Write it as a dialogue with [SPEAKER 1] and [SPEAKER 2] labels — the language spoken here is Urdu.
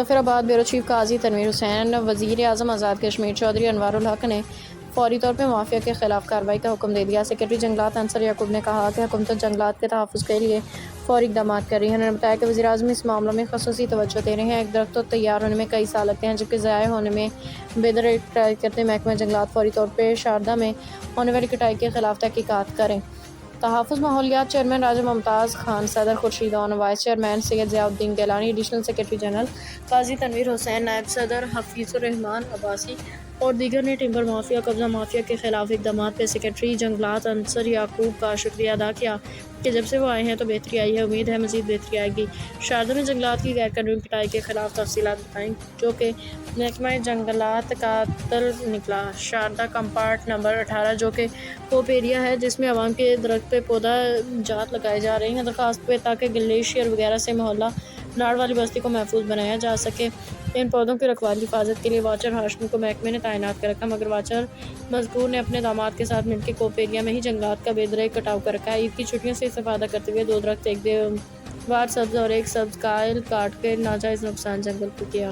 [SPEAKER 1] مظفرآباد بیورو چیف قاضی تنویر حسین، وزیر اعظم آزاد کشمیر چودھری انوار الحق نے فوری طور پر مافیا کے خلاف کارروائی کا حکم دے دیا۔ سیکرٹری جنگلات انصر یعقوب نے کہا کہ حکومت جنگلات کے تحفظ کے لیے فوری اقدامات کر رہی ہے۔ انہوں نے بتایا کہ وزیر اعظم اس معاملے میں خصوصی توجہ دے رہے ہیں۔ ایک درخت تیار ہونے میں کئی سال لگتے ہیں، جبکہ ضائع ہونے میں بے دریغ کٹائی کرتے محکمہ جنگلات فوری طور پر شاردا میں ہونے والی کٹائی کے خلاف تحقیقات کریں۔ تحفظ ماحولیات چیئرمین راجہ ممتاز خان، صدر خورشید اون، وائس چیئرمین سید ضیاء الدین گیلانی، ایڈیشنل سیکرٹری جنرل قاضی تنویر حسین، نائب صدر حفیظ الرحمان عباسی اور دیگر نے ٹمبر مافیا، قبضہ مافیا کے خلاف اقدامات پہ سیکرٹری جنگلات انصر یعقوب کا شکریہ ادا کیا کہ جب سے وہ آئے ہیں تو بہتری آئی ہے، امید ہے مزید بہتری آئے گی۔ شاردا میں جنگلات کی غیر قانونی کٹائی کے خلاف تفصیلات بتائیں جو کہ محکمہ جنگلات کا طلب نکلا۔ شاردا کمپارٹ نمبر 18 جو کہ کوپ ایریا ہے، جس میں عوام کے درخت پہ پودا جات لگائے جا رہے ہیں درخواست پہ، تاکہ گلیشیئر وغیرہ سے محلہ ناڑ والی بستی کو محفوظ بنایا جا سکے۔ ان پودوں کی رکھوالی حفاظت کے لیے واچر ہاشمی کو محکمے نے تعینات کر رکھا، مگر واچر مذکور نے اپنے داماد کے ساتھ مل کے کوپ ایریا میں ہی جنگلات کا بے دریغ کٹاؤ کر رکھا ہے۔ عید کی چھٹیوں سے استفادہ کرتے ہوئے 2 درخت، ایک دیوار سبز اور ایک سبز کائل کاٹ کے ناجائز نقصان جنگل کو کیا۔